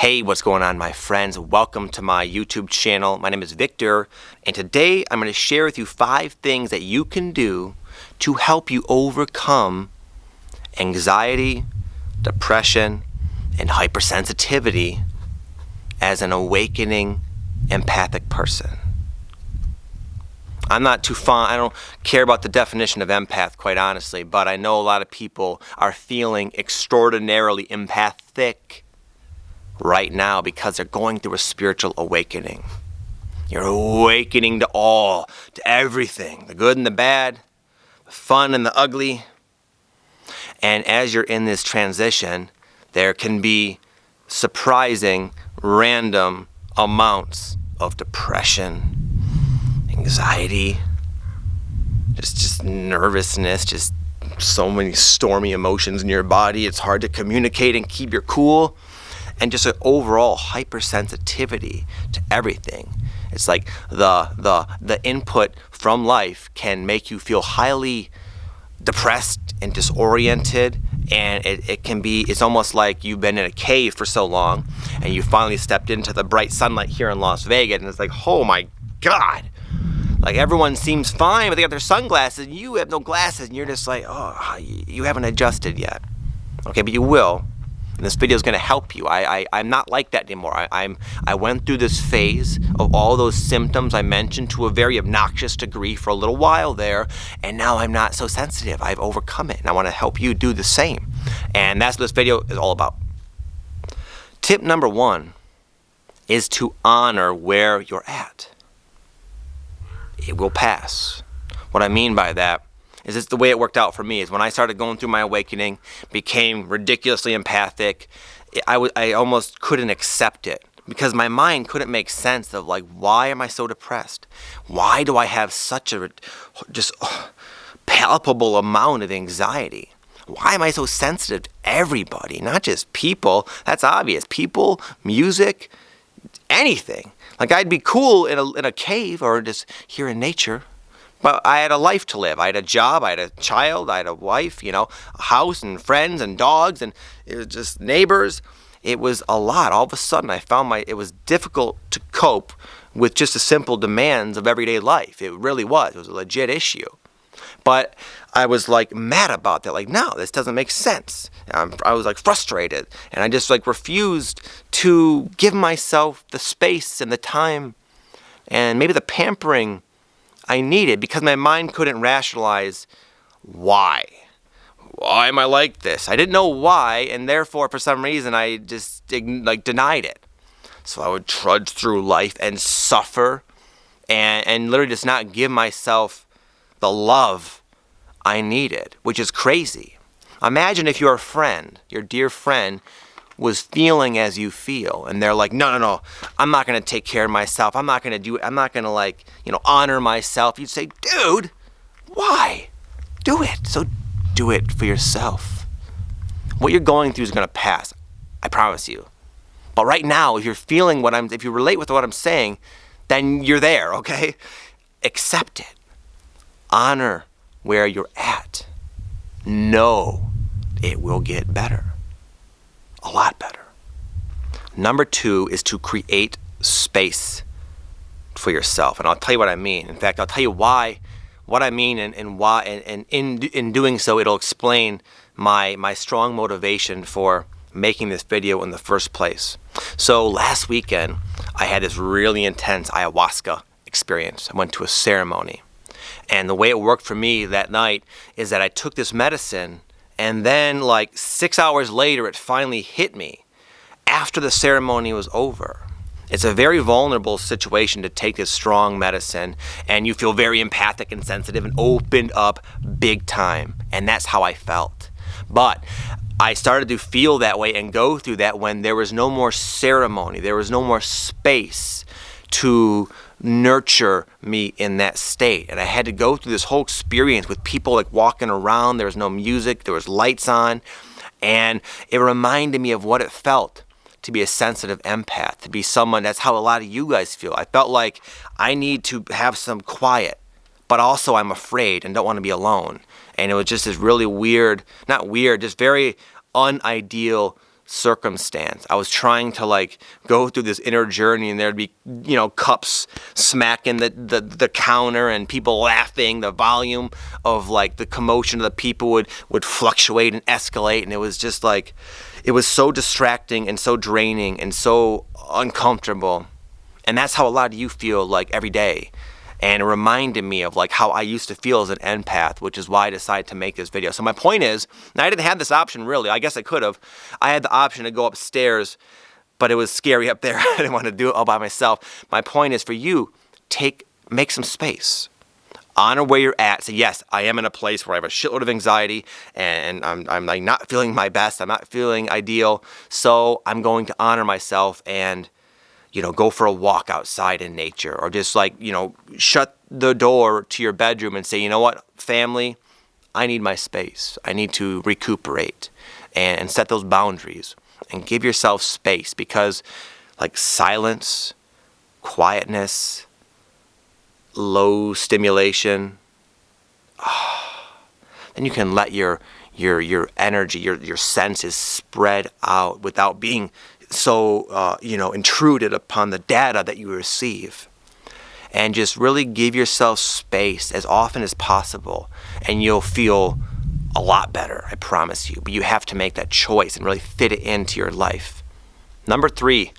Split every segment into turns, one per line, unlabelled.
Hey, what's going on, my friends? Welcome to my YouTube channel. My name is Victor, and today I'm going to share with you 5 things that you can do to help you overcome anxiety, depression, and hypersensitivity as an awakening empathic person. I'm not too fond, I don't care about the definition of empath, quite honestly, but I know a lot of people are feeling extraordinarily empathic right now because they're going through a spiritual awakening. You're awakening to all, to everything, the good and the bad, the fun and the ugly. And as you're in this transition, there can be surprising, random amounts of depression, anxiety, just nervousness, just so many stormy emotions in your body. It's hard to communicate and keep your cool. And just an overall hypersensitivity to everything. It's like the input from life can make you feel highly depressed and disoriented, and it's almost like you've been in a cave for so long and you finally stepped into the bright sunlight here in Las Vegas, and it's like, oh my God, like everyone seems fine, but they got their sunglasses and you have no glasses, and you're just like, oh, you haven't adjusted yet. Okay, but you will. And this video is going to help you. I'm not like that anymore. I went through this phase of all those symptoms I mentioned to a very obnoxious degree for a little while there, and now I'm not so sensitive. I've overcome it, and I want to help you do the same. And that's what this video is all about. Tip number 1 is to honor where you're at. It will pass. What I mean by that is it's the way it worked out for me. Is when I started going through my awakening, became ridiculously empathic, I almost couldn't accept it because my mind couldn't make sense of, like, why am I so depressed? Why do I have such a just palpable amount of anxiety? Why am I so sensitive to everybody, not just people? That's obvious. People, music, anything. Like, I'd be cool in a cave or just here in nature. But I had a life to live. I had a job, I had a child, I had a wife, a house and friends and dogs, and it was just neighbors. It was a lot. All of a sudden I found it was difficult to cope with just the simple demands of everyday life. It really was. It was a legit issue. But I was like mad about that. Like, no, this doesn't make sense. I was like frustrated, and I just like refused to give myself the space and the time and maybe the pampering I needed, because my mind couldn't rationalize why. Why am I like this? I didn't know why, and therefore, for some reason, I just denied it. So I would trudge through life and suffer, and literally just not give myself the love I needed, which is crazy. Imagine if your friend, your dear friend, was feeling as you feel, and they're like, no, I'm not going to take care of myself. I'm not going to do it. I'm not going to, honor myself. You'd say, dude, why? Do it. So do it for yourself. What you're going through is going to pass. I promise you. But right now, if you're feeling if you relate with what I'm saying, then you're there, okay? Accept it. Honor where you're at. Know it will get better. A lot better. Number 2 is to create space for yourself. And I'll tell you what I mean. In fact, I'll tell you what I mean, and why, and in doing so, it'll explain my strong motivation for making this video in the first place. So last weekend, I had this really intense ayahuasca experience. I went to a ceremony. And the way it worked for me that night is that I took this medicine, and then like 6 hours later, it finally hit me after the ceremony was over. It's a very vulnerable situation to take this strong medicine, and you feel very empathic and sensitive and opened up big time. And that's how I felt. But I started to feel that way and go through that when there was no more ceremony. There was no more space to nurture me in that state, and I had to go through this whole experience with people like walking around. There was no music, there was lights on, and it reminded me of what it felt to be a sensitive empath, to be someone. That's how a lot of you guys feel. I felt like I need to have some quiet, but also I'm afraid and don't want to be alone. And it was just this really weird, not weird, just very unideal circumstance. I was trying to like go through this inner journey, and there'd be, you know, cups smacking the counter and people laughing. The volume of like the commotion of the people would fluctuate and escalate, and it was just like, it was so distracting and so draining and so uncomfortable. And that's how a lot of you feel like every day. And it reminded me of like how I used to feel as an empath, which is why I decided to make this video. So my point is, and I didn't have this option really. I guess I could have. I had the option to go upstairs, but it was scary up there. I didn't want to do it all by myself. My point is for you, make some space. Honor where you're at. Say, yes, I am in a place where I have a shitload of anxiety and I'm like not feeling my best. I'm not feeling ideal. So I'm going to honor myself and, you know, go for a walk outside in nature, or just like, you know, shut the door to your bedroom and say, you know what, family, I need my space. I need to recuperate and set those boundaries and give yourself space, because like silence, quietness, low stimulation, then you can let your energy, your senses spread out without being so, you know, intruded upon the data that you receive. And just really give yourself space as often as possible, and you'll feel a lot better, I promise you. But you have to make that choice and really fit it into your life. Number 3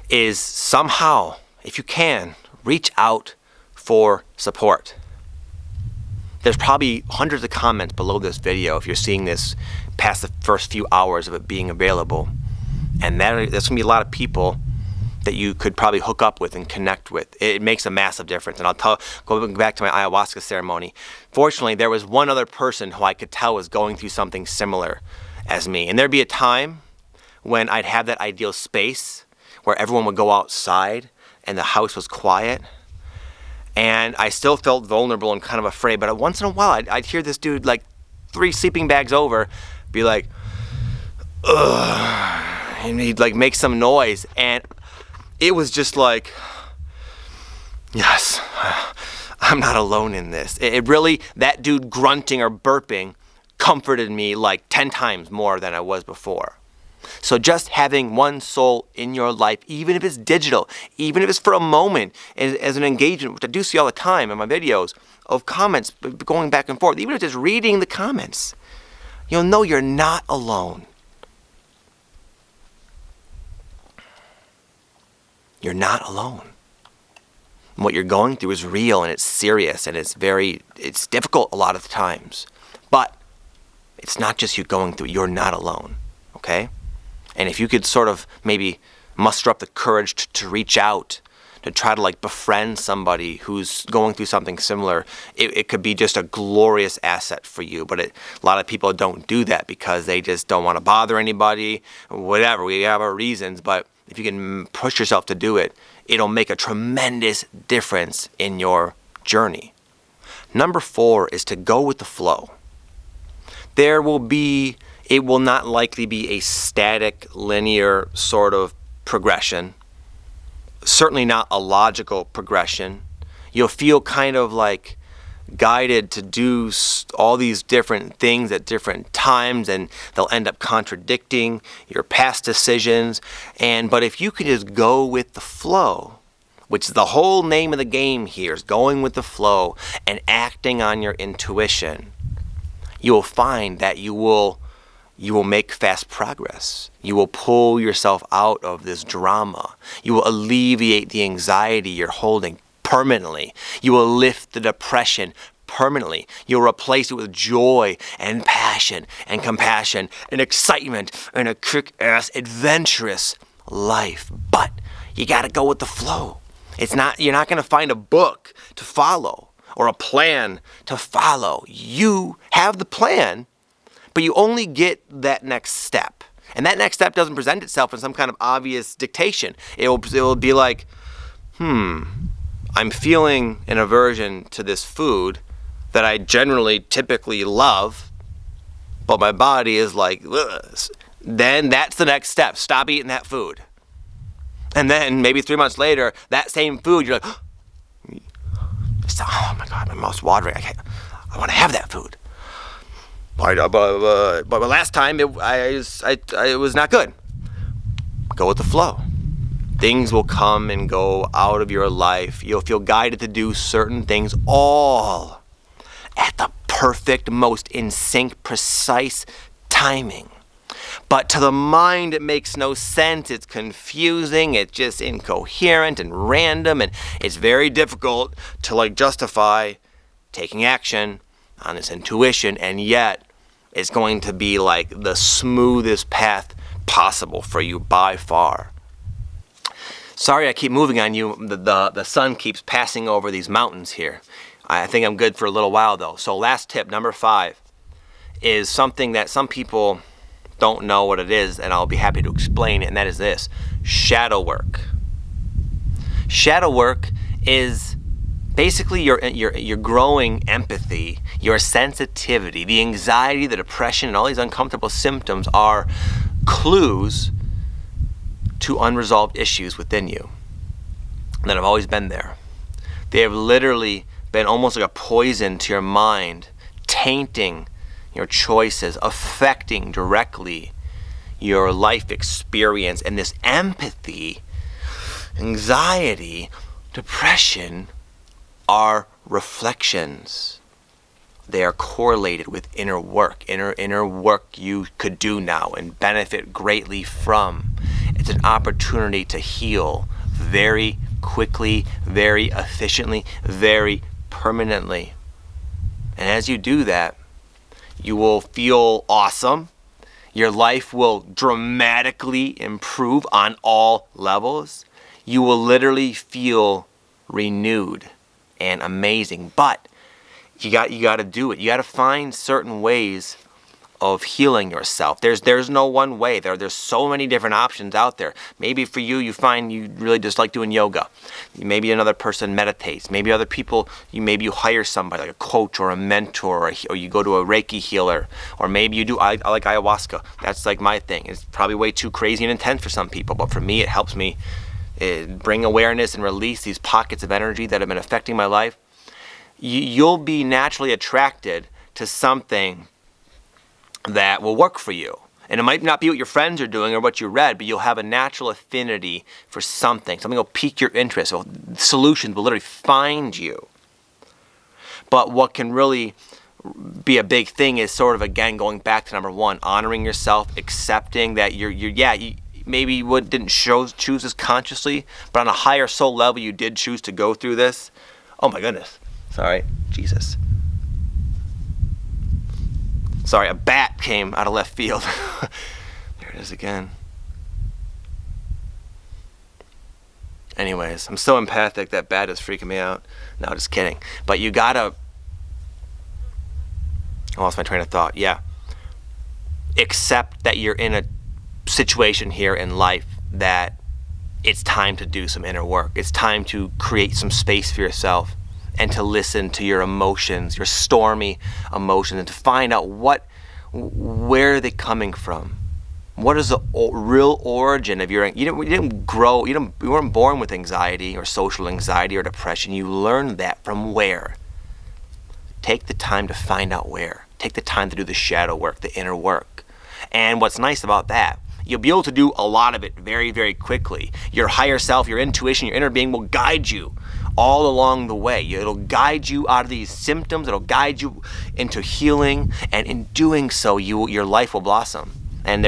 is somehow, if you can, reach out for support. There's probably hundreds of comments below this video if you're seeing this past the first few hours of it being available. And there's going to be a lot of people that you could probably hook up with and connect with. It makes a massive difference. And go back to my ayahuasca ceremony. Fortunately, there was one other person who I could tell was going through something similar as me. And there'd be a time when I'd have that ideal space where everyone would go outside and the house was quiet. And I still felt vulnerable and kind of afraid. But once in a while, I'd hear this dude like 3 sleeping bags over be like, ugh. And he'd like make some noise, and it was just like, yes, I'm not alone in this. It really, that dude grunting or burping comforted me like 10 times more than I was before. So just having one soul in your life, even if it's digital, even if it's for a moment, as an engagement, which I do see all the time in my videos, of comments going back and forth, even if it's just reading the comments, you'll know you're not alone. You're not alone. And what you're going through is real, and it's serious, and it's difficult a lot of the times. But it's not just you going through it. You're not alone, okay? And if you could sort of maybe muster up the courage to reach out, to try to like befriend somebody who's going through something similar, it could be just a glorious asset for you. But a lot of people don't do that because they just don't want to bother anybody, whatever. We have our reasons, but if you can push yourself to do it, it'll make a tremendous difference in your journey. Number 4 is to go with the flow. It will not likely be a static, linear sort of progression. Certainly not a logical progression. You'll feel kind of like guided to do all these different things at different times, and they'll end up contradicting your past decisions. But if you could just go with the flow, which is the whole name of the game here, is going with the flow and acting on your intuition, you will find that you will make fast progress. You will pull yourself out of this drama. You will alleviate the anxiety you're holding permanently. You will lift the depression permanently. You'll replace it with joy and passion and compassion and excitement and a kick-ass adventurous life. But you got to go with the flow. You're not going to find a book to follow or a plan to follow. You have the plan, but you only get that next step. And that next step doesn't present itself in some kind of obvious dictation. It will be like, I'm feeling an aversion to this food that I typically love, but my body is like, ugh. Then that's the next step. Stop eating that food. And then maybe 3 months later, that same food, you're like, oh my God, my mouth's watering. I want to have that food. But last time it was not good. go with the flow. Things will come and go out of your life. You'll feel guided to do certain things all at the perfect, most in sync, precise timing. But to the mind, it makes no sense. It's confusing. It's just incoherent and random. And it's very difficult to justify taking action on this intuition. And yet, it's going to be like the smoothest path possible for you by far. Sorry I keep moving on you. The sun keeps passing over these mountains here. I think I'm good for a little while though. So last tip, number 5, is something that some people don't know what it is, and I'll be happy to explain it, and that is this: shadow work. Shadow work is basically your growing empathy, your sensitivity, the anxiety, the depression, and all these uncomfortable symptoms are clues to unresolved issues within you that have always been there. They have literally been almost like a poison to your mind, tainting your choices, affecting directly your life experience. And this empathy, anxiety, depression are reflections. They are correlated with inner work, inner work you could do now and benefit greatly from. It's an opportunity to heal very quickly, very efficiently, very permanently. And as you do that, you will feel awesome. Your life will dramatically improve on all levels. You will literally feel renewed and amazing. But you got to do it. You got to find certain ways of healing yourself. There's no one way. There's so many different options out there. Maybe for you, you find you really just like doing yoga. Maybe another person meditates. Maybe other people, maybe you hire somebody like a coach or a mentor, or you go to a Reiki healer, or maybe you do. I like ayahuasca. That's like my thing. It's probably way too crazy and intense for some people, but for me, it helps me bring awareness and release these pockets of energy that have been affecting my life. You'll be naturally attracted to something that will work for you. And it might not be what your friends are doing or what you read, but you'll have a natural affinity for something. Something will pique your interest. So solutions will literally find you. But what can really be a big thing is sort of, again, going back to number 1, honoring yourself, accepting that you maybe you didn't choose this consciously, but on a higher soul level, you did choose to go through this. Oh my goodness. Sorry. Jesus. Sorry, a bat came out of left field. There it is again. Anyways, I'm so empathic, that bat is freaking me out. No, just kidding. But you gotta... I lost my train of thought. Yeah. Accept that you're in a situation here in life that it's time to do some inner work. It's time to create some space for yourself and to listen to your emotions, your stormy emotions, and to find out where are they coming from? What is the real origin of your... You weren't born with anxiety or social anxiety or depression. You learned that from where? Take the time to find out where. Take the time to do the shadow work, the inner work. And what's nice about that, you'll be able to do a lot of it very, very quickly. Your higher self, your intuition, your inner being will guide you all along the way. It'll guide you out of these symptoms. It'll guide you into healing. And in doing so, your life will blossom. And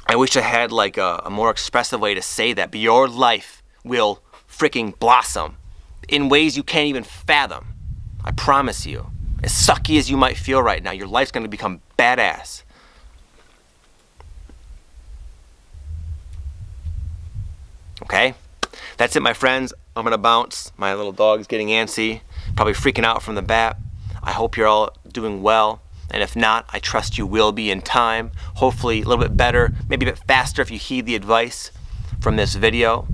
I wish I had like a more expressive way to say that, but your life will freaking blossom in ways you can't even fathom. I promise you. As sucky as you might feel right now, your life's going to become badass. Okay? That's it, my friends. I'm going to bounce. My little dog's getting antsy, probably freaking out from the bat. I hope you're all doing well. And if not, I trust you will be in time. Hopefully a little bit better, maybe a bit faster if you heed the advice from this video.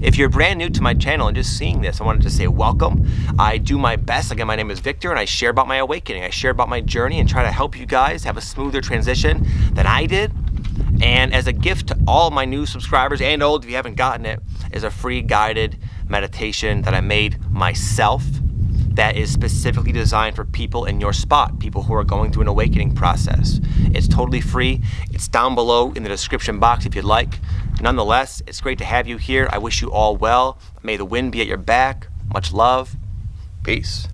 If you're brand new to my channel and just seeing this, I wanted to say welcome. I do my best. Again, my name is Victor, and I share about my awakening. I share about my journey and try to help you guys have a smoother transition than I did. And as a gift to all my new subscribers and old, if you haven't gotten it, is a free guided meditation that I made myself that is specifically designed for people in your spot, people who are going through an awakening process. It's totally free. It's down below in the description box if you'd like. Nonetheless, it's great to have you here. I wish you all well. May the wind be at your back. Much love. Peace.